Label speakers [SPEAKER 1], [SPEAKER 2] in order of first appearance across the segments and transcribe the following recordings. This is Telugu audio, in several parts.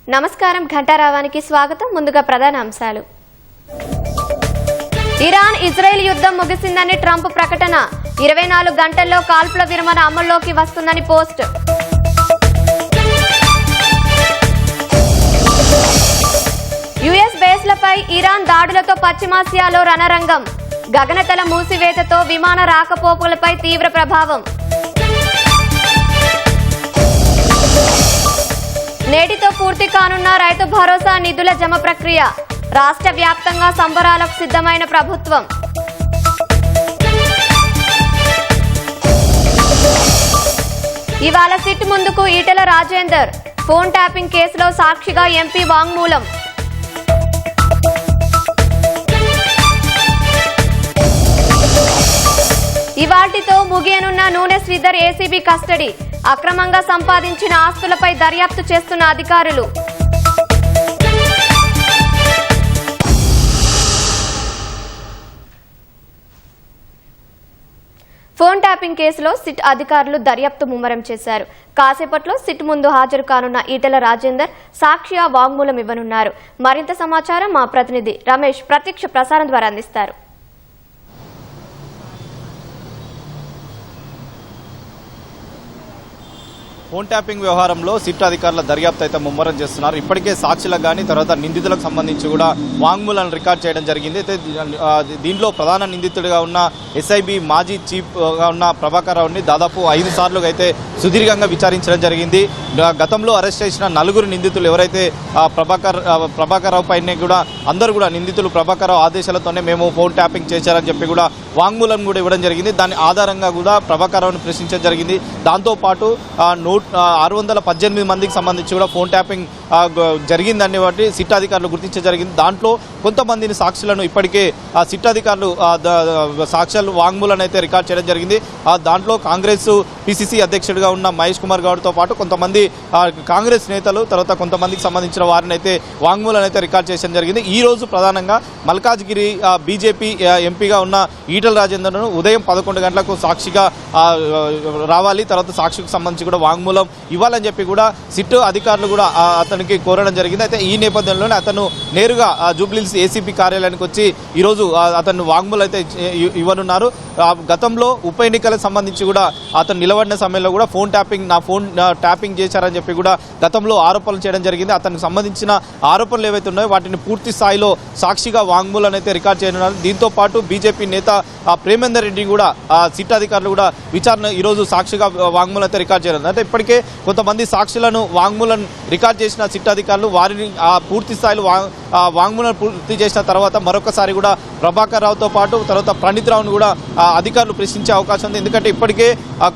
[SPEAKER 1] నమస్కారం ఘంటారావానికి స్వాగతం. ముందుగా ప్రధాన అంశాలు. ఇరాన్ ఇజ్రాయెల్ యుద్ధం ముగిసిందని ట్రంప్ ప్రకటన. 24 గంటల్లో కాల్పుల విరమణ అమల్లోకి వస్తుందని పోస్ట్. యుఎస్ బేస్లపై ఇరాన్ దాడులతో పశ్చిమాసియాలో రణరంగం. గగనతల మూసివేతతో విమాన రాకపోకలపై తీవ్ర ప్రభావం. నేటితో పూర్తి కానున్న రైతు భరోసా నిధుల జమ ప్రక్రియ. రాష్ట్ర వ్యాప్తంగా సంబరాలకు సిద్ధమైన ప్రభుత్వం. ఇవాళ సిట్ ముందుకు ఈటెల రాజేందర్. ఫోన్ ట్యాపింగ్ కేసులో సాక్షిగా ఎంపీ వాంగ్మూలం. ఇవాల్టితో ముగియనున్న నూనె శ్రీధర్ ఏసీబీ కస్టడీ. అక్రమంగా సంపాదించిన ఆస్తులపై దర్యాప్తు చేస్తున్న అధికారులు. ఫోన్ ట్యాపింగ్ కేసులో సిట్ అధికారులు దర్యాప్తు ముమ్మరం చేశారు. కాసేపట్లో సిట్ ముందు హాజరు కానున్న ఈటెల రాజేందర్ సాక్షిగా వాంగ్మూలం ఇవ్వనున్నారు. మరింత సమాచారం మా ప్రతినిధి రమేష్ ప్రత్యక్ష ప్రసారం ద్వారా అందిస్తారు.
[SPEAKER 2] ఫోన్ ట్యాపింగ్ వ్యవహారంలో సిట్ అధికారుల దర్యాప్తు అయితే ముమ్మరం చేస్తున్నారు. ఇప్పటికే సాక్షులకు కానీ తర్వాత నిందితులకు సంబంధించి కూడా వాంగ్మూలాలను రికార్డ్ చేయడం జరిగింది. అయితే దీంట్లో ప్రధాన నిందితుడిగా ఉన్న ఎస్ఐబి మాజీ చీఫ్గా ఉన్న ప్రభాకర్ రావుని దాదాపు 5 సార్లు అయితే సుదీర్ఘంగా విచారించడం జరిగింది. గతంలో అరెస్ట్ చేసిన 4 నిందితులు ఎవరైతే ప్రభాకర్ రావు పైన కూడా అందరూ కూడా నిందితులు ప్రభాకర్ రావు ఆదేశాలతోనే మేము ఫోన్ ట్యాపింగ్ చేశారని చెప్పి కూడా వాంగ్మూలం కూడా ఇవ్వడం జరిగింది. దాని ఆధారంగా కూడా ప్రభాకర్ రావుని ప్రశ్నించడం జరిగింది. దాంతోపాటు 618 మందికి సంబంధించి కూడా ఫోన్ ట్యాపింగ్ జరిగిందని బట్టి సిట్ అధికారులు గుర్తించడం జరిగింది. దాంట్లో కొంతమందిని సాక్షులను ఇప్పటికే సిట్ అధికారులు సాక్ష్యాలు వాంగ్మూలను అయితే రికార్డ్ చేయడం జరిగింది. దాంట్లో కాంగ్రెస్ పిసిసి అధ్యక్షుడిగా ఉన్న మహేష్ కుమార్ గౌడ్తో పాటు కొంతమంది కాంగ్రెస్ నేతలు తర్వాత కొంతమందికి సంబంధించిన వారిని అయితే వాంగ్మూలను అయితే రికార్డ్ చేయడం జరిగింది. ఈ రోజు ప్రధానంగా మల్కాజ్గిరి బీజేపీ ఎంపీగా ఉన్న ఈటెల రాజేందర్ను ఉదయం 11 గంటలకు సాక్షిగా రావాలి, తర్వాత సాక్షికి సంబంధించి కూడా వాంగ్మూలం ఇవ్వాలని చెప్పి కూడా సిట్ అధికారులు కూడా అతనికి కోరడం జరిగింది. అయితే ఈ నేపథ్యంలోనే అతను నేరుగా జూబ్లీహిల్స్ ఏసీపీ కార్యాలయానికి వచ్చి ఈరోజు అతను వాంగ్మూలం అయితే ఇవ్వనున్నారు. గతంలో ఉప ఎన్నికలకు సంబంధించి కూడా అతను నిలబడిన సమయంలో కూడా ఫోన్ ట్యాపింగ్ చేశారని చెప్పి కూడా గతంలో ఆరోపణలు చేయడం జరిగింది. అతనికి సంబంధించిన ఆరోపణలు ఏవైతే ఉన్నాయో వాటిని పూర్తి స్థాయిలో సాక్షిగా వాంగ్మూలం అయితే రికార్డ్ చేయనున్నారు. దీంతో పాటు బీజేపీ నేత ప్రేమేందర్ రెడ్డి కూడా సిట్ అధికారులు కూడా విచారణ ఈరోజు సాక్షిగా వాంగ్మూలం అయితే రికార్డ్ చేయనున్నారు. అంటే ఇప్పటికే కొంతమంది సాక్షులను వాంగ్మూలం రికార్డ్ చేసిన సిట్ అధికారులు వారిని పూర్తి స్థాయిలో వాంగ్మూలం పూర్తి చేసిన తర్వాత మరొకసారి కూడా ప్రభాకర్ రావుతో పాటు తర్వాత ప్రణీత్ రావును కూడా అధికారులు ప్రశ్నించే అవకాశం ఉంది. ఎందుకంటే ఇప్పటికే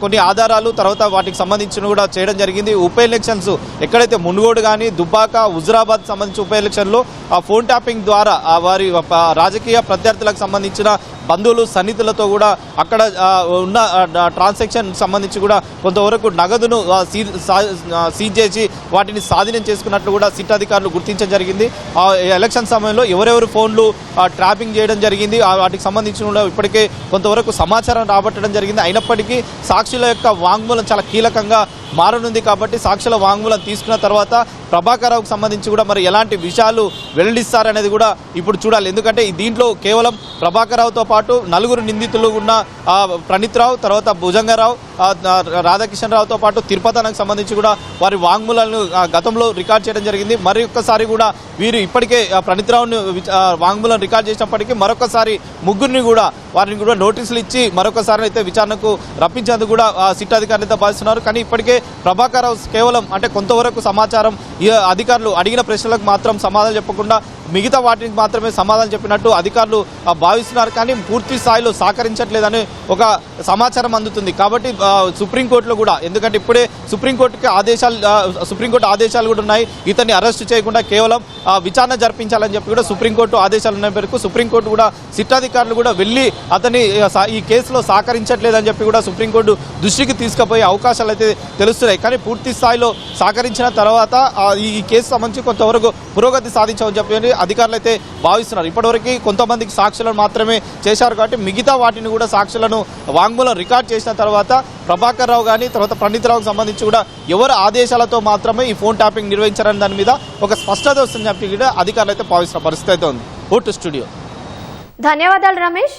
[SPEAKER 2] కొన్ని ఆధారాలు తర్వాత వాటికి సంబంధించిన కూడా చేయడం జరిగింది. ఉప ఎలక్షన్స్ ఎక్కడైతే మునుగోడు కానీ దుబ్బాక హుజురాబాద్ సంబంధించిన ఉప ఎలక్షన్లో ఫోన్ ట్యాపింగ్ ద్వారా వారి రాజకీయ ప్రత్యర్థులకు సంబంధించిన బంధువులు సన్నిహితులతో కూడా అక్కడ ఉన్న ట్రాన్సాక్షన్ సంబంధించి కూడా కొంతవరకు నగదును సీజ్ చేసి వాటిని స్వాధీనం చేసుకున్నట్లు కూడా సిట్ అధికారులు గుర్తించడం జరిగింది. ఎలక్షన్ సమయంలో ఎవరెవరు ఫోన్లు ట్రాపింగ్ చేయడం జరిగింది వాటికి సంబంధించిన ఇప్పటికే కొంతవరకు సమాచారం రాబట్టడం జరిగింది. అయినప్పటికీ సాక్షుల యొక్క వాంగ్మూలం చాలా కీలకంగా మారనుంది. కాబట్టి సాక్షుల వాంగ్మూలం తీసుకున్న తర్వాత ప్రభాకర్ రావుకు సంబంధించి కూడా మరి ఎలాంటి విషయాలు వెల్లడిస్తారనేది కూడా ఇప్పుడు చూడాలి. ఎందుకంటే దీంట్లో కేవలం ప్రభాకర్ రావుతో పాటు 4 నిందితులు ఉన్న ప్రణీత్ రావు తర్వాత భుజంగరావు రాధాకిషన్ రావుతో పాటు తిరుపతనకు సంబంధించి కూడా వారి వాంగ్మూలాలను గతంలో రికార్డ్ చేయడం జరిగింది. మరి ఒక్కసారి కూడా వీరు ఇప్పటికే ప్రణీత్ రావుని వాంగ్మూలం రికార్డ్ చేసినప్పటికీ మరొకసారి ముగ్గురిని కూడా వారిని కూడా నోటీసులు ఇచ్చి మరొకసారి అయితే విచారణకు రప్పించేందుకు కూడా సిట్ అధికారులు అయితే భావిస్తున్నారు. కానీ ఇప్పటికే ప్రభాకర్ రావు కేవలం అంటే కొంతవరకు సమాచారం అధికారులు అడిగిన ప్రశ్నలకు మాత్రం సమాధానం చెప్పకుండా మిగతా వాటికి మాత్రమే సమాధానం చెప్పినట్టు అధికారులు భావిస్తున్నారు. కానీ పూర్తి స్థాయిలో సహకరించట్లేదని ఒక సమాచారం అందుతుంది. కాబట్టి సుప్రీంకోర్టులో కూడా ఎందుకంటే ఇప్పుడే సుప్రీంకోర్టు ఆదేశాలు కూడా ఉన్నాయి. ఇతన్ని అరెస్ట్ చేయకుండా కేవలం విచారణ జరిపించాలని చెప్పి కూడా సుప్రీంకోర్టు ఆదేశాలు ఉన్న మేరకు సుప్రీంకోర్టు కూడా సిట్ అధికారులు కూడా వెళ్ళి అతన్ని ఈ కేసులో సహకరించట్లేదని చెప్పి కూడా సుప్రీంకోర్టు దృష్టికి తీసుకుపోయే అవకాశాలు అయితే తెలుస్తున్నాయి. కానీ పూర్తి స్థాయిలో సహకరించిన తర్వాత ఈ కేసు సంబంధించి కొంతవరకు పురోగతి సాధించామని చెప్పి అధికారులు అయితే భావిస్తున్నారు. ఇప్పటివరకు కొంతమందికి సాక్షులను మాత్రమే చేశారు కాబట్టి మిగతా వాటిని కూడా సాక్షులను వాంగ్మూలం రికార్డ్ చేసిన తర్వాత ప్రభాకర్ రావు కానీ తర్వాత పండిత్ రావుకి సంబంధించి కూడా ఎవరు ఆదేశాలతో మాత్రమే ఈ ఫోన్ ట్యాపింగ్ నిర్వహించారని దాని మీద ఒక స్పష్టత వస్తుందని చెప్పి కూడా అధికారులు అయితే భావిస్తున్న పరిస్థితి అయితే ఉంది. Vote studio.
[SPEAKER 1] ధన్యవాదాలు రమేష్.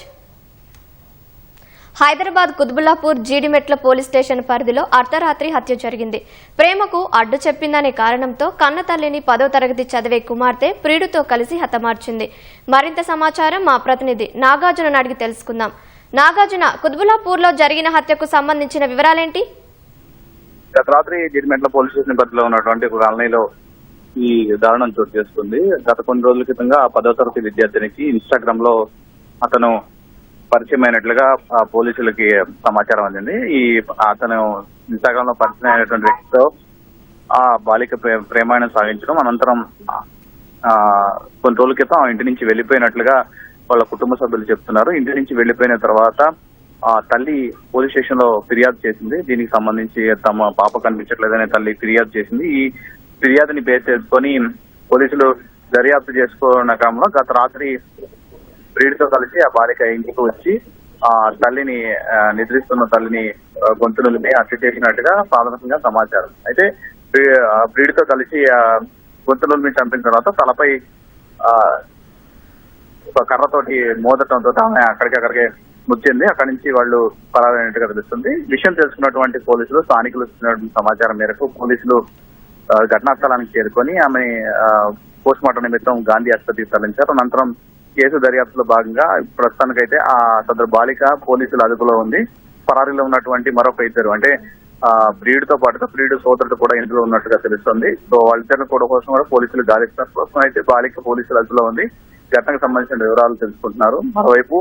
[SPEAKER 1] హైదరాబాద్ కుత్బుల్లాపూర్ జీడిమెట్ల పోలీస్ స్టేషన్ పరిధిలో అర్ధరాత్రి హత్య జరిగింది. ప్రేమకు అడ్డు చెప్పిందనే కారణంతో కన్న తల్లిని 10వ తరగతి చదివే కుమార్తె ప్రియుడితో కలిసి హతమార్చింది. మరింత సమాచారం మా ప్రతినిధి నాగార్జున అడిగి తెలుసుకుందాం. నాగార్జున, కుత్బుల్లాపూర్లో జరిగిన హత్యకు సంబంధించిన వివరాలేంటి?
[SPEAKER 3] గత రాత్రి జీడిమెట్ల పోలీస్ స్టేషన్ పరిధిలో ఉన్నటువంటి ఒక కాలనీలో ఈ దారుణం చోటు చేసుకుంది. గత కొన్ని రోజుల క్రితంగా 10వ తరగతి విద్యార్థినికి ఇన్స్టాగ్రామ్ లో అతను పరిచయం అయినట్లుగా పోలీసులకి సమాచారం అందింది. అతను ఇన్స్టాగ్రామ్ లో పరిచయం అయినటువంటి వ్యక్తితో ఆ బాలిక ప్రేమాయణం సాగించడం, అనంతరం కొన్ని రోజుల క్రితం ఆ ఇంటి నుంచి వెళ్లిపోయినట్లుగా వాళ్ళ కుటుంబ సభ్యులు చెప్తున్నారు. ఇంటి నుంచి వెళ్లిపోయిన తర్వాత ఆ తల్లి పోలీస్ స్టేషన్ లో ఫిర్యాదు చేసింది. దీనికి సంబంధించి తమ పాప కనిపించట్లేదనే తల్లి ఫిర్యాదు చేసింది. ఈ ఫిర్యాదుని బేస్ చేసుకొని పోలీసులు దర్యాప్తు చేసుకున్న క్రమంలో గత రాత్రి ప్రియుడితో కలిసి ఆ బాలిక ఇంటికి వచ్చి ఆ తల్లిని నిద్రిస్తున్న తల్లిని గొంతు నులిమి హత్య చేసినట్టుగా ప్రాథమికంగా సమాచారం. అయితే ప్రియుడితో కలిసి గొంతు నులిమి చంపిన తర్వాత తలపై ఒక కర్రతోటి మోదటంతో ఆమె అక్కడికే ముచ్చింది. అక్కడి నుంచి వాళ్ళు పరారైనట్టుగా తెలుస్తుంది. విషయం తెలుసుకున్నటువంటి పోలీసులు, స్థానికులు ఇచ్చినటువంటి సమాచారం మేరకు పోలీసులు ఘటనా స్థలానికి చేరుకొని ఆమె పోస్ట్ మార్టం నిమిత్తం గాంధీ ఆసుపత్రికి తరలించారు. అనంతరం కేసు దర్యాప్తులో భాగంగా ప్రస్తుతానికైతే ఆ సదరు బాలిక పోలీసుల అదుపులో ఉంది. పరారీలో ఉన్నటువంటి మరొక ఇద్దరు, అంటే ప్రియుడితో పాటుగా ప్రియుడు సోదరుడు కూడా ఇంట్లో ఉన్నట్టుగా తెలుస్తుంది. సో వాళ్ళిద్దరిని కూడా కోసం కూడా పోలీసులు గాలిస్తున్నారు. ప్రస్తుతం అయితే బాలిక పోలీసుల అదుపులో ఉంది. ఘటనకు సంబంధించిన వివరాలు తెలుసుకుంటున్నారు. మరోవైపు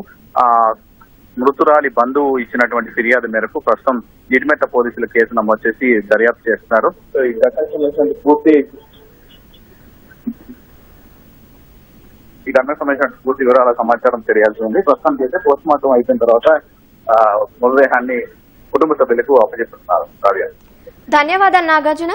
[SPEAKER 3] మృతురాలి బంధువు ఇచ్చినటువంటి ఫిర్యాదు మేరకు ప్రస్తుతం జీడిమెట్ల పోలీసులు కేసు నమోదు చేసి దర్యాప్తు చేస్తున్నారు. సో ఈ ఘటనకు సంబంధించిన పూర్తి వివరాల సమాచారం తెలియాల్సి ఉంది. ప్రస్తుతానికి అయితే పోస్ట్ మార్టం అయిపోయిన తర్వాత మృతదేహాన్ని కుటుంబ సభ్యులకు అప్పచెప్తున్నారు.
[SPEAKER 1] ధన్యవాదాలు నాగార్జున.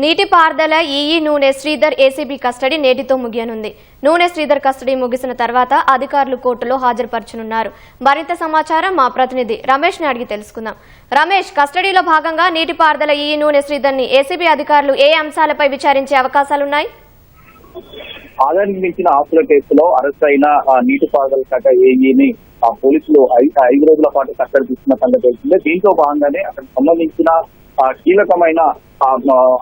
[SPEAKER 1] నీటిపారుదల ఈఈ నూనె శ్రీధర్ ఏసీబీ కస్టడీ నేటితో ముగియనుంది. నూనె శ్రీధర్ కస్టడీ ముగిసిన తర్వాత అధికారులు కోర్టులో హాజరుపరచనున్నారు. మరింత సమాచారం మా ప్రతినిధి రమేష్ ని అడిగి తెలుసుకుందాం. రమేష్, కస్టడీలో భాగంగా నీటిపారుదల ఈఈ నూనె శ్రీధర్ ని ఏసీబీ అధికారులు ఏ అంశాలపై విచారించే అవకాశాలున్నాయి?
[SPEAKER 3] ఆదాయానికి మించిన ఆస్తుల కేసులో అరెస్ట్ అయిన నీటిపారుదల శాఖ ఏఈని పోలీసులు 5 రోజుల పాటు కస్టడీ తీసుకున్న సంగతి తెలిసిందే. దీంతో భాగంగానే అతనికి సంబంధించిన కీలకమైన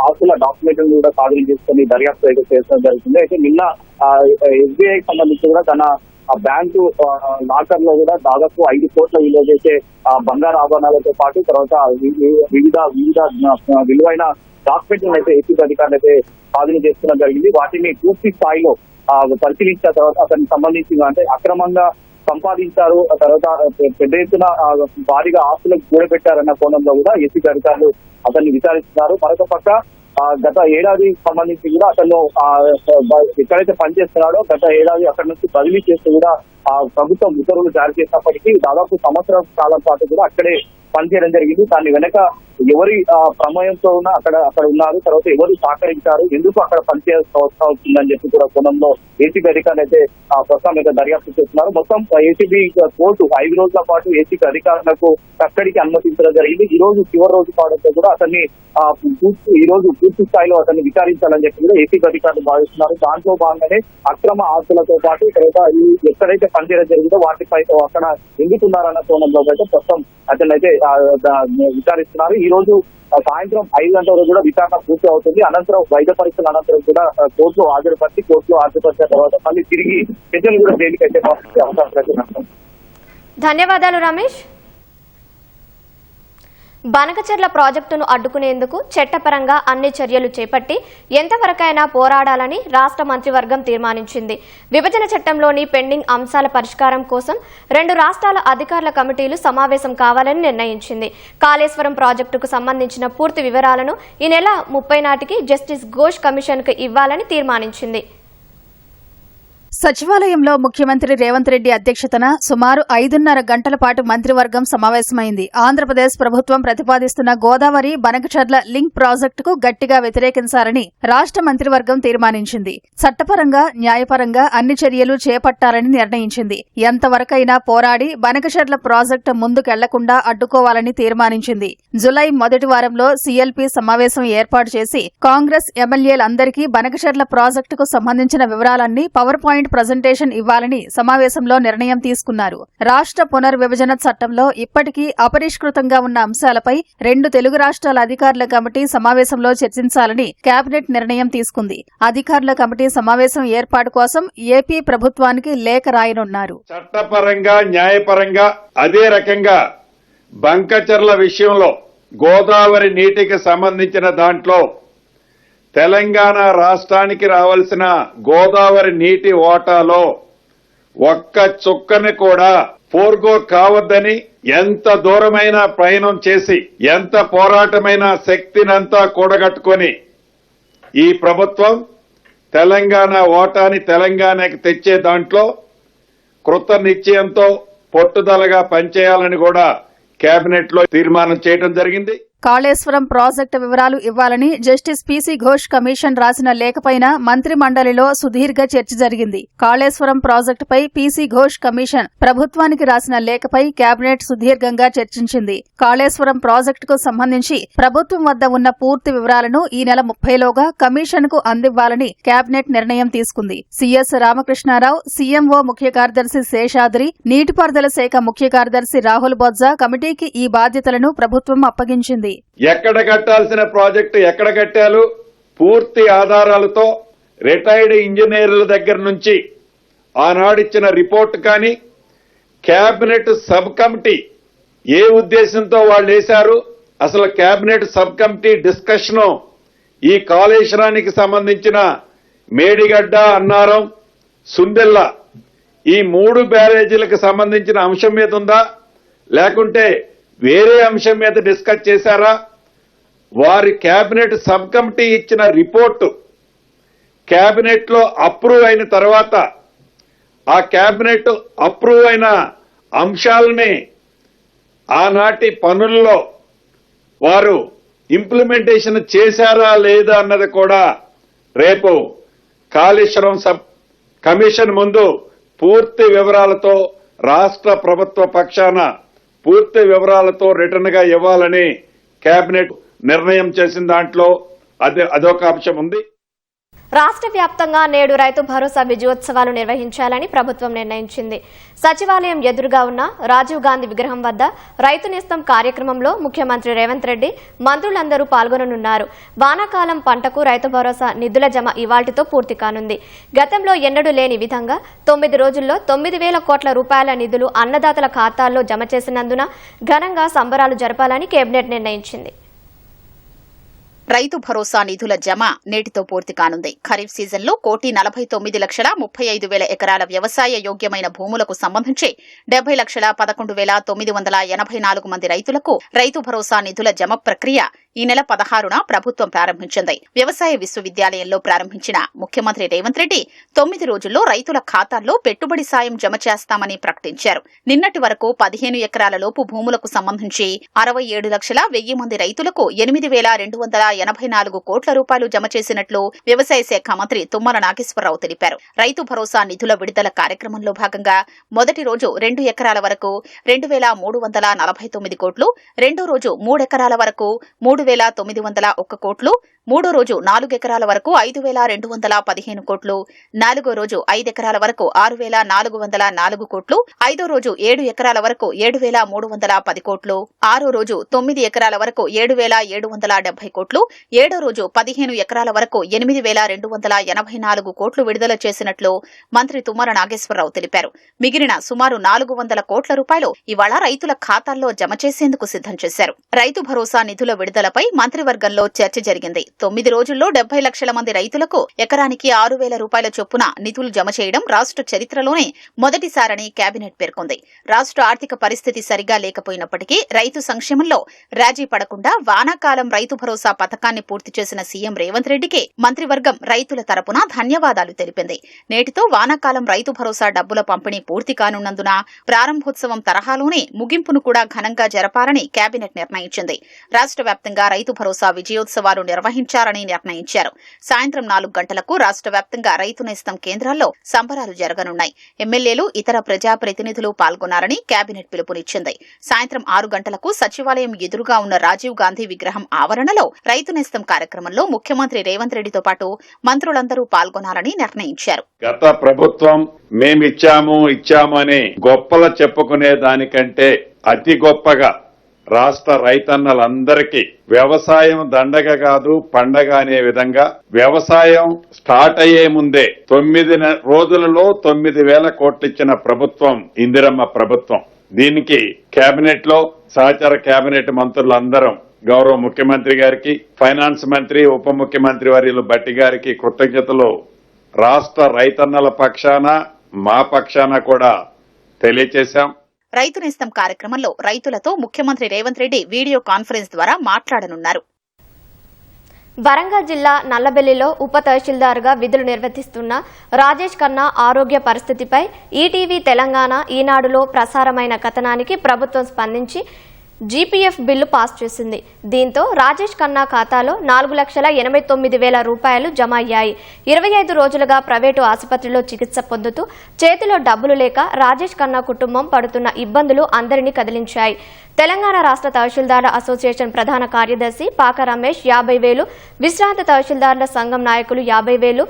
[SPEAKER 3] ఆస్తుల డాక్యుమెంట్ కూడా స్వాధీనం చేసుకుని దర్యాప్తు అయితే చేయడం జరుగుతుంది. అయితే నిన్న ఎస్బీఐ సంబంధించి కూడా తన బ్యాంకు లాకర్ లో కూడా దాదాపు 5 కోట్ల విలువ చేసే బంగారు ఆభరణాలతో పాటు తర్వాత వివిధ విలువైన డాక్యుమెంట్లను అయితే ఏసీబీ అధికారులు అయితే స్వాధీనం చేసుకోవడం జరిగింది. వాటిని పూర్తి స్థాయిలో పరిశీలించిన తర్వాత అతనికి సంబంధించిన అంటే అక్రమంగా సంపాదించారు, తర్వాత పెద్ద ఎత్తున భారీగా ఆస్తులకు కూడబెట్టారన్న కోణంలో కూడా ఏసీబీ అధికారులు అతన్ని విచారిస్తున్నారు. మరొక పక్క గత ఏడాది సంబంధించి కూడా అతను ఎక్కడైతే పనిచేస్తున్నాడో గత ఏడాది అక్కడి నుంచి బదిలీ చేస్తూ కూడా ప్రభుత్వం ఉత్తర్వులు జారీ చేసినప్పటికీ దాదాపు సంవత్సరం కాలం పాటు కూడా అక్కడే పనిచేయడం జరిగింది. దాని వెనక ఎవరి ప్రమేయంతో ఉన్నా అక్కడ ఉన్నారు, తర్వాత ఎవరు సహకరించారు, ఎందుకు అక్కడ పనిచేయాల్సిన అవసరం అవుతుందని చెప్పి కూడా కోణంలో ఏసీబీ అధికారులు అయితే ప్రస్తుతం అయితే దర్యాప్తు చేస్తున్నారు. మొత్తం ఏసీబీ కోర్టు 5 రోజుల పాటు ఏసీబీ అధికారులకు కస్టడీకి అనుమతించడం జరిగింది. ఈ రోజు చివరి రోజు కావడంతో కూడా అతన్ని ఈ రోజు పూర్తి స్థాయిలో అతన్ని విచారించాలని చెప్పి కూడా ఏసీబీ అధికారులు భావిస్తున్నారు. దాంట్లో భాగంగానే అక్రమ ఆస్తులతో పాటు తర్వాత ఎక్కడైతే పనిచేయడం జరిగిందో వాటిపై అక్కడ ఎందుకున్నారన్న కోణంలో అయితే ప్రస్తుతం అతన్ని అయితే విచారిస్తున్నారు. ఈ రోజు సాయంత్రం 5 గంటల కూడా విచారణ పూర్తి అవుతుంది. అనంతరం వైద్య పరీక్షల అనంతరం కూడా కోర్టులో హాజరుపరిచిన తర్వాత మళ్ళీ తిరిగి ప్రజలు కూడా జైలుకి అయితే అవకాశం.
[SPEAKER 1] ధన్యవాదాలు రమేష్. బనకచెర్ల ప్రాజెక్టును అడ్డుకునేందుకు చట్టపరంగా అన్ని చర్యలు చేపట్టి ఎంతవరకైనా పోరాడాలని రాష్ట్ర మంత్రివర్గం తీర్మానించింది. విభజన చట్టంలోని పెండింగ్ అంశాల పరిష్కారం కోసం 2 రాష్ట్రాల అధికారుల కమిటీలు సమావేశం కావాలని నిర్ణయించింది. కాళేశ్వరం ప్రాజెక్టుకు సంబంధించిన పూర్తి వివరాలను ఈ నెల 30 నాటికి జస్టిస్ ఘోష్ కమిషన్కు ఇవ్వాలని తీర్మానించింది.
[SPEAKER 4] సచివాలయంలో ముఖ్యమంత్రి రేవంత్ రెడ్డి అధ్యక్షతన సుమారు 5.5 గంటల పాటు మంత్రివర్గం సమావేశమైంది. ఆంధ్రప్రదేశ్ ప్రభుత్వం ప్రతిపాదిస్తున్న గోదావరి బనకచర్ల లింక్ ప్రాజెక్టుకు గట్టిగా వ్యతిరేకించాలని రాష్ట్ర మంత్రివర్గం తీర్మానించింది. చట్టపరంగా, న్యాయపరంగా అన్ని చర్యలు చేపట్టాలని నిర్ణయించింది. ఎంతవరకైనా పోరాడి బనకచర్ల ప్రాజెక్టు ముందుకెళ్లకుండా అడ్డుకోవాలని తీర్మానించింది. జులై మొదటి వారంలో సీఎల్పీ సమావేశం ఏర్పాటు చేసి కాంగ్రెస్ ఎమ్మెల్యేలందరికీ బనకచర్ల ప్రాజెక్టుకు సంబంధించిన వివరాలన్నీ పవర్ పాయింట్ ప్రజెంటేషన్ ఇవ్వాలని సమావేశంలో నిర్ణయం తీసుకున్నారు. రాష్ట్ర పునర్విభజన చట్టంలో ఇప్పటికీ అపరిష్కృతంగా ఉన్న అంశాలపై 2 తెలుగు రాష్ట్రాల అధికారుల కమిటీ సమావేశంలో చర్చించాలని కేబినెట్ నిర్ణయం తీసుకుంది. అధికారుల కమిటీ సమావేశం ఏర్పాటు కోసం ఏపీ ప్రభుత్వానికి లేఖ రాయనున్నారు.
[SPEAKER 5] చట్టపరంగా, న్యాయపరంగా అదే రకంగా బంకచర్ల విషయంలో గోదావరి నీటికి సంబంధించిన దాంట్లో తెలంగాణ రాష్ట్రానికి రావాల్సిన గోదావరి నీటి వాటాలో ఒక్క చుక్కని కూడా ఫోర్గో కావద్దని ఎంత దూరమైన ప్రయాణం చేసి ఎంత పోరాటమైన శక్తినంతా కూడగట్టుకొని ఈ ప్రభుత్వం తెలంగాణ వాటాని తెలంగాణకి తెచ్చే దాంట్లో కృత నిశ్చయంతో పట్టుదలగా పనిచేయాలని కూడా కేబినెట్ లో తీర్మానం చేయడం జరిగింది.
[SPEAKER 4] కాళేశ్వరం ప్రాజెక్టు వివరాలు ఇవ్వాలని జస్టిస్ పీసీ ఘోష్ కమిషన్ రాసిన లేఖపైన మంత్రి మండలిలో సుదీర్ఘ చర్చ జరిగింది. కాళేశ్వరం ప్రాజెక్టుపై పీసీ ఘోష్ కమిషన్ ప్రభుత్వానికి రాసిన లేఖపై కేబినెట్ సుదీర్ఘంగా చర్చించింది. కాళేశ్వరం ప్రాజెక్టుకు సంబంధించి ప్రభుత్వం వద్ద ఉన్న పూర్తి వివరాలను ఈ నెల 30లోగా కమిషన్కు అందివ్వాలని కేబినెట్ నిర్ణయం తీసుకుంది. సీఎస్ రామకృష్ణారావు, సీఎంఓ ముఖ్య కార్యదర్శి శేషాద్రి, నీటిపారుదల శాఖ ముఖ్య కార్యదర్శి రాహుల్ బొజ్జా కమిటీకి ఈ బాధ్యతలను ప్రభుత్వం అప్పగించింది.
[SPEAKER 5] ఎక్కడ కట్టాల్సిన ప్రాజెక్టు ఎక్కడ కట్టాలు పూర్తి ఆధారాలతో రిటైర్డ్ ఇంజనీర్ల దగ్గర నుంచి ఆనాడిచ్చిన రిపోర్ట్ కానీ కేబినెట్ సబ్ కమిటీ ఏ ఉద్దేశంతో వాళ్ళు వేశారు, అసలు కేబినెట్ సబ్ కమిటీ డిస్కషన్ ఈ కాళేశ్వరానికి సంబంధించిన మేడిగడ్డ, అన్నారం, సుందెల్ల ఈ 3 బ్యారేజీలకు సంబంధించిన అంశం మీద ఉందా, లేకుంటే వేరే అంశం మీద డిస్కస్ చేశారా? వారి కేబినెట్ సబ్ కమిటీ ఇచ్చిన రిపోర్టు కేబినెట్ లో అప్రూవ్ అయిన తర్వాత ఆ కేబినెట్ అప్రూవ్ అయిన అంశాలని ఆనాటి పనుల్లో వారు ఇంప్లిమెంటేషన్ చేశారా లేదా అన్నది కూడా రేపు కాళేశ్వరం సబ్ కమిషన్ ముందు పూర్తి వివరాలతో రాష్ట్ర ప్రభుత్వ పక్షాన పూర్తి వివరాలతో రిటర్న్ గా ఇవ్వాలని కేబినెట్ నిర్ణయం చేసిన దాంట్లో అదొక అంశం ఉంది.
[SPEAKER 1] రాష్ట్ర వ్యాప్తంగా నేడు రైతు భరోసా విజయోత్సవాలు నిర్వహించాలని ప్రభుత్వం నిర్ణయించింది. సచివాలయం ఎదురుగా ఉన్న రాజీవ్ గాంధీ విగ్రహం వద్ద రైతు నేస్తం కార్యక్రమంలో ముఖ్యమంత్రి రేవంత్ రెడ్డి, మంత్రులందరూ పాల్గొననున్నారు. వానాకాలం పంటకు రైతు భరోసా నిధుల జమ ఇవాళ్టితో పూర్తి కానుంది. గతంలో ఎన్నడూ లేని విధంగా 9 రోజుల్లో 9,000 కోట్ల రూపాయల నిధులు అన్నదాతల ఖాతాల్లో జమ చేసినందున ఘనంగా సంబరాలు జరపాలని కేబినెట్ నిర్ణయించింది.
[SPEAKER 6] రైతు భరోసా నిధుల జమ నేటితో పూర్తి కానుంది. ఖరీఫ్ సీజన్లో 1,49,35,000 ఎకరాల వ్యవసాయ యోగ్యమైన భూములకు సంబంధించి 70,11,984 మంది రైతులకు రైతు భరోసా నిధుల జమ ప్రక్రియ ఈ నెల 16న ప్రభుత్వం ప్రారంభించింది. వ్యవసాయ విశ్వవిద్యాలయంలో ప్రారంభించిన ముఖ్యమంత్రి రేవంత్ రెడ్డి 9 రోజుల్లో రైతుల ఖాతాల్లో పెట్టుబడి సాయం జమ చేస్తామని ప్రకటించారు. నిన్నటి వరకు 15 ఎకరాల లోపు భూములకు సంబంధించి 67,01,000 మంది రైతులకు 8,284 కోట్ల రూపాయలు జమ చేసినట్లు వ్యవసాయ శాఖ మంత్రి తుమ్మల నాగేశ్వరరావు తెలిపారు. రైతు భరోసా నిధుల విడుదల కార్యక్రమంలో భాగంగా మొదటి రోజు 2 ఎకరాల వరకు 2,349 కోట్లు, రెండో రోజు 3 ఎకరాల వరకు 3,901 కోట్లు, మూడో రోజు 4 ఎకరాల వరకు 5,215 కోట్లు, నాలుగో రోజు 5 ఎకరాల వరకు 6,404 కోట్లు, ఐదో రోజు 7 ఎకరాల వరకు 7,310 కోట్లు, ఆరో రోజు 9 ఎకరాల వరకు 7,770 కోట్లు, ఏడో రోజు 15 ఎకరాల వరకు 8,284 కోట్లు విడుదల చేసినట్లు మంత్రి తుమ్మల నాగేశ్వరరావు తెలిపారు. మిగిలిన సుమారు 400 కోట్ల రూపాయలు ఇవాళ రైతుల ఖాతాల్లో జమ చేసేందుకు సిద్ధం చేశారు. రైతు భరోసా నిధుల విడుదల అంశాలపై మంత్రివర్గంలో చర్చ జరిగింది. 9 రోజుల్లో 70 లక్షల మంది రైతులకు ఎకరానికి 6,000 రూపాయల చొప్పున నిధులు జమ చేయడం రాష్ట్ర చరిత్రలోనే మొదటిసారని కేబినెట్ పేర్కొంది. రాష్ట్ర ఆర్థిక పరిస్థితి సరిగా లేకపోయినప్పటికీ రైతు సంక్షేమంలో రాజీ పడకుండా వానాకాలం రైతు భరోసా పథకాన్ని పూర్తి చేసిన సీఎం రేవంత్ రెడ్డికి మంత్రివర్గం రైతుల తరపున ధన్యవాదాలు తెలిపింది. నేటితో వానాకాలం రైతు భరోసా డబ్బుల పంపిణీ పూర్తి కానున్నందున ప్రారంభోత్సవం తరహాలోనే ముగింపును కూడా ఘనంగా జరపాలని కేబినెట్ నిర్ణయించింది. రాష్ట్ర వ్యాప్తంగా రైతు భరోసా విజయోత్సవాలు నిర్వహించాలని నిర్ణయించారు. సాయంత్రం 4 గంటలకు రాష్ట్ర వ్యాప్తంగా రైతు నేస్తం కేంద్రాల్లో సంబరాలు జరగనున్నాయి. ఎమ్మెల్యేలు ఇతర ప్రజాప్రతినిధులు పాల్గొనాలని కేబినెట్ పిలుపునిచ్చింది. సాయంత్రం 6 గంటలకు సచివాలయం ఎదురుగా ఉన్న రాజీవ్ గాంధీ విగ్రహం ఆవరణలో రైతు నేస్తం కార్యక్రమంలో ముఖ్యమంత్రి రేవంత్ రెడ్డితో పాటు మంత్రులందరూ పాల్గొనాలని నిర్ణయించారు.
[SPEAKER 5] గత ప్రభుత్వం మేమిచ్చాము అని గొప్పలు చెప్పుకునే దానికంటే అతి గొప్పగా రాష్ట్ర రైతన్నలందరికీ వ్యవసాయం దండగ కాదు పండగ అనే విధంగా వ్యవసాయం స్టార్ట్ అయ్యే ముందే 9 రోజులలో 9,000 కోట్లు ఇచ్చిన ప్రభుత్వం ఇందిరమ్మ ప్రభుత్వం. దీనికి కేబినెట్ లో సహచార కేబినెట్ మంత్రులందరం గౌరవ ముఖ్యమంత్రి గారికి, ఫైనాన్స్ మంత్రి, ఉప ముఖ్యమంత్రి వర్యులు భట్టి గారికి కృతజ్ఞతలు రాష్ట్ర రైతన్నల పక్షాన మా పక్షాన కూడా తెలియజేశాం.
[SPEAKER 6] రైతు నేస్తం కార్యక్రమంలో రైతులతో ముఖ్యమంత్రి రేవంత్ రెడ్డి వీడియో కాన్ఫరెన్స్ ద్వారా మాట్లాడనున్నారు.
[SPEAKER 1] వరంగల్ జిల్లా నల్లబెల్లిలో ఉప తహసీల్దార్గా విధులు నిర్వర్తిస్తున్న రాజేష్ ఖన్నా ఆరోగ్య పరిస్థితిపై ఈటీవీ తెలంగాణ ఈనాడులో ప్రసారమైన కథనానికి ప్రభుత్వం స్పందించి జీపీఎఫ్ బిల్లు పాస్ చేసింది. దీంతో రాజేష్ ఖన్నా ఖాతాలో 4,89,000 రూపాయలు జమ అయ్యాయి. 25 రోజులుగా ప్రైవేటు ఆసుపత్రిలో చికిత్స పొందుతూ చేతిలో డబ్బులు లేక రాజేష్ ఖన్నా కుటుంబం పడుతున్న ఇబ్బందులు అందరినీ కదిలించాయి. తెలంగాణ రాష్ట్ర తహసీల్దార్ల అసోసియేషన్ ప్రధాన కార్యదర్శి పాక రమేష్ 50,000, విశ్రాంత తహసీల్దార్ల సంఘం నాయకులు 50,000,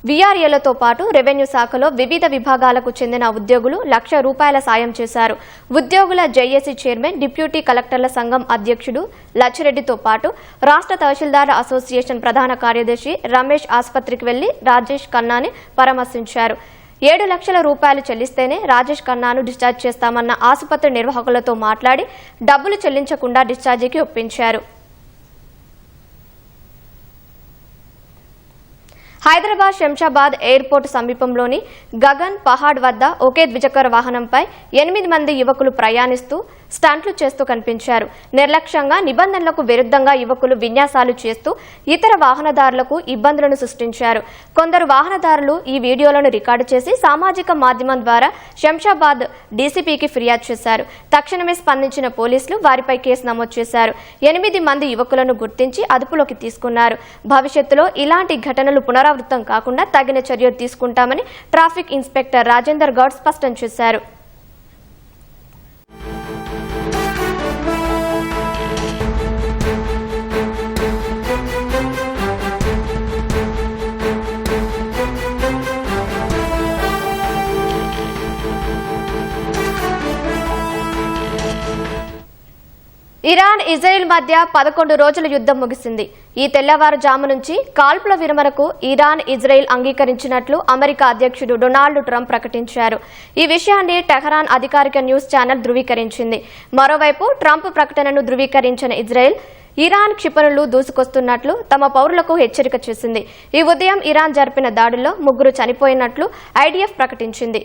[SPEAKER 1] వీఆర్ఏలతో పాటు రెవెన్యూ శాఖలో వివిధ విభాగాలకు చెందిన ఉద్యోగులు ₹1,00,000 సాయం చేశారు. ఉద్యోగుల జేఏసీ చైర్మన్, డిప్యూటీ కలెక్టర్ల సంఘం అధ్యక్షుడు లచ్చిరెడ్డితో పాటు రాష్ట్ర తహసీల్దార్ల అసోసియేషన్ ప్రధాన కార్యదర్శి రమేష్ ఆసుపత్రికి వెళ్లి రాజేష్ ఖన్నాని పరామర్శించారు. 7 లక్షల రూపాయలు చెల్లిస్తేనే రాజేష్ ఖన్నాను డిశ్చార్జ్ చేస్తామన్న ఆసుపత్రి నిర్వాహకులతో మాట్లాడి డబ్బులు చెల్లించకుండా డిశ్చార్జికి ఒప్పించారు. హైదరాబాద్ శంషాబాద్ ఎయిర్పోర్ట్ సమీపంలోని గగన్ పహాడ్ వద్ద ఒకే ద్విచక్ర వాహనంపై 8 మంది యువకులు ప్రయాణిస్తూ స్టంట్లు చేస్తూ కనిపించారు. నిర్లక్ష్యంగా నిబంధనలకు విరుద్ధంగా యువకులు విన్యాసాలు చేస్తూ ఇతర వాహనదారులకు ఇబ్బందులను సృష్టించారు. కొందరు వాహనదారులు ఈ వీడియోలను రికార్డు చేసి సామాజిక మాధ్యమం ద్వారా శంషాబాద్ డీసీపీకి ఫిర్యాదు చేశారు. తక్షణమే స్పందించిన పోలీసులు వారిపై కేసు నమోదు చేశారు. 8 మంది యువకులను గుర్తించి అదుపులోకి తీసుకున్నారు. భవిష్యత్తులో ఇలాంటి ఘటనలు పునరావృతం కాకుండా తగిన చర్యలు తీసుకుంటామని ట్రాఫిక్ ఇన్స్పెక్టర్ రాజేందర్ గౌడ్ స్పష్టం చేశారు. ఇరాన్ ఇజ్రాయెల్ మధ్య 11 రోజుల యుద్ధం ముగిసింది. ఈ తెల్లవారుజాము నుంచి కాల్పుల విరమణకు ఇరాన్, ఇజ్రాయెల్ అంగీకరించినట్లు అమెరికా అధ్యక్షుడు డొనాల్డ్ ట్రంప్ ప్రకటించారు. ఈ విషయాన్ని టెహరాన్ అధికారిక న్యూస్ ఛానల్ ధృవీకరించింది. మరోవైపు ట్రంప్ ప్రకటనను ధృవీకరించిన ఇజ్రాయెల్ ఇరాన్ క్షిపణులు దూసుకొస్తున్నట్లు తమ పౌరులకు హెచ్చరిక చేసింది. ఈ ఉదయం ఇరాన్ జరిపిన దాడుల్లో 3 చనిపోయినట్లు ఐడిఎఫ్ ప్రకటించింది.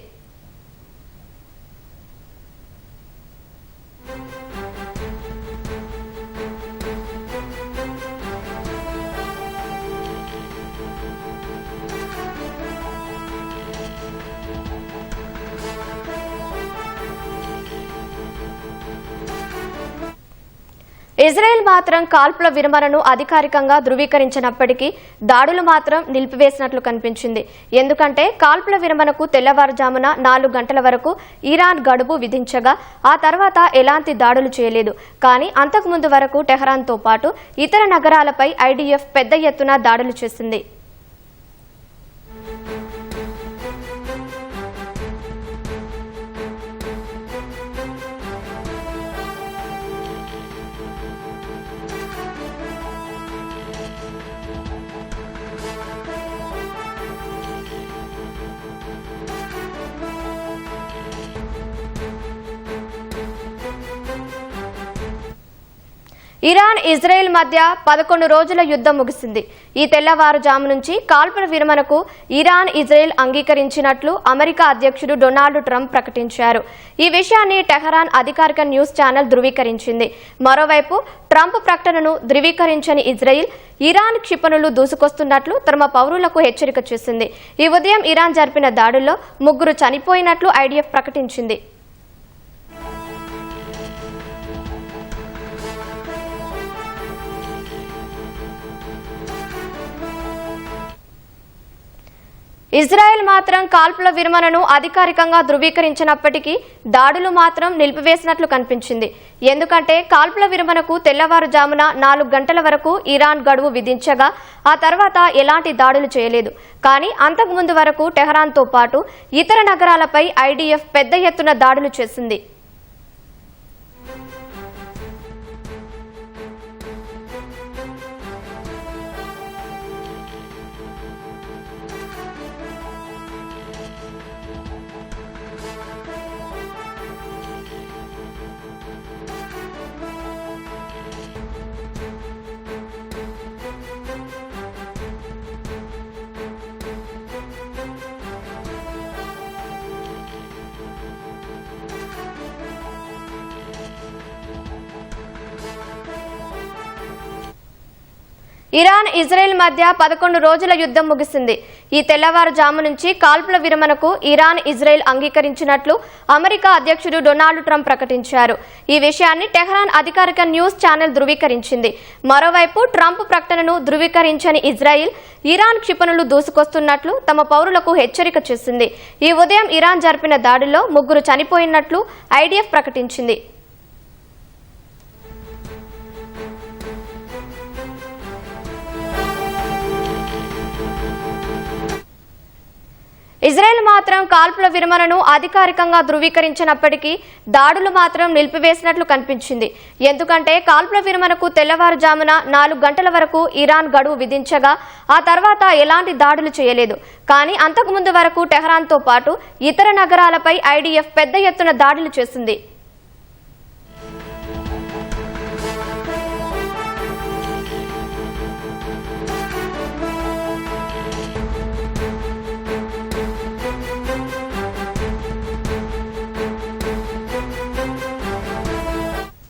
[SPEAKER 1] ఇజ్రాయెల్ మాత్రం కాల్పుల విరమణను అధికారికంగా ధృవీకరించినప్పటికీ దాడులు మాత్రం నిలిపివేసినట్లు కనిపించింది. ఎందుకంటే కాల్పుల విరమణకు తెల్లవారుజామున 4 గంటల వరకు ఇరాన్ గడువు విధించగా ఆ తర్వాత ఎలాంటి దాడులు చేయలేదు. కానీ అంతకుముందు వరకు టెహరాన్తో పాటు ఇతర నగరాలపై ఐడిఎఫ్ పెద్ద ఎత్తున దాడులు చేసింది. ఇరాన్ ఇజ్రాయెల్ మధ్య 11 రోజుల యుద్ధం ముగిసింది. ఈ తెల్లవారుజాము నుంచి కాల్పుల విరమణకు ఇరాన్ ఇజ్రాయెల్ అంగీకరించినట్లు అమెరికా అధ్యక్షుడు డొనాల్డ్ ట్రంప్ ప్రకటించారు. ఈ విషయాన్ని టెహరాన్ అధికారిక న్యూస్ ఛానల్ ధృవీకరించింది. మరోవైపు ట్రంప్ ప్రకటనను ధృవీకరించని ఇజ్రాయెల్ ఇరాన్ క్షిపణులు దూసుకొస్తున్నట్లు తమ పౌరులకు హెచ్చరిక చేసింది. ఈ ఉదయం ఇరాన్ జరిపిన దాడుల్లో 3 చనిపోయినట్లు ఐడిఎఫ్ ప్రకటించింది. ఇజ్రాయెల్ మాత్రం కాల్పుల విరమణను అధికారికంగా ధృవీకరించినప్పటికీ దాడులు మాత్రం నిలిపివేసినట్లు కనిపించింది. ఎందుకంటే కాల్పుల విరమణకు తెల్లవారుజామున 4 గంటల వరకు ఇరాన్ గడువు విధించగా ఆ తర్వాత ఎలాంటి దాడులు చేయలేదు. కానీ అంతకుముందు వరకు టెహరాన్తో పాటు ఇతర నగరాలపై ఐడిఎఫ్ పెద్ద ఎత్తున దాడులు చేసింది. ఇరాన్ ఇజ్రాయెల్ మధ్య 11 రోజుల యుద్ధం ముగిసింది. ఈ తెల్లవారుజాము నుంచి కాల్పుల విరమణకు ఇరాన్ ఇజ్రాయెల్ అంగీకరించినట్లు అమెరికా అధ్యక్షుడు డొనాల్డ్ ట్రంప్ ప్రకటించారు. ఈ విషయాన్ని టెహరాన్ అధికారిక న్యూస్ ఛానల్ ధృవీకరించింది. మరోవైపు ట్రంప్ ప్రకటనను ధృవీకరించని ఇజ్రాయెల్ ఇరాన్ క్షిపణులు దూసుకొస్తున్నట్లు తమ పౌరులకు హెచ్చరిక చేసింది. ఈ ఉదయం ఇరాన్ జరిపిన దాడుల్లో 3 చనిపోయినట్లు ఐడిఎఫ్ ప్రకటించింది. ఇజ్రాయెల్ మాత్రం కాల్పుల విరమణను అధికారికంగా ధృవీకరించినప్పటికీ దాడులు మాత్రం నిలిపివేసినట్లు కనిపించింది. ఎందుకంటే కాల్పుల విరమణకు తెల్లవారుజామున 4 గంటల వరకు ఇరాన్ గడువు విధించగా ఆ తర్వాత ఎలాంటి దాడులు చేయలేదు. కానీ అంతకుముందు వరకు టెహరాన్తో పాటు ఇతర నగరాలపై ఐడిఎఫ్ పెద్ద ఎత్తున దాడులు చేసింది.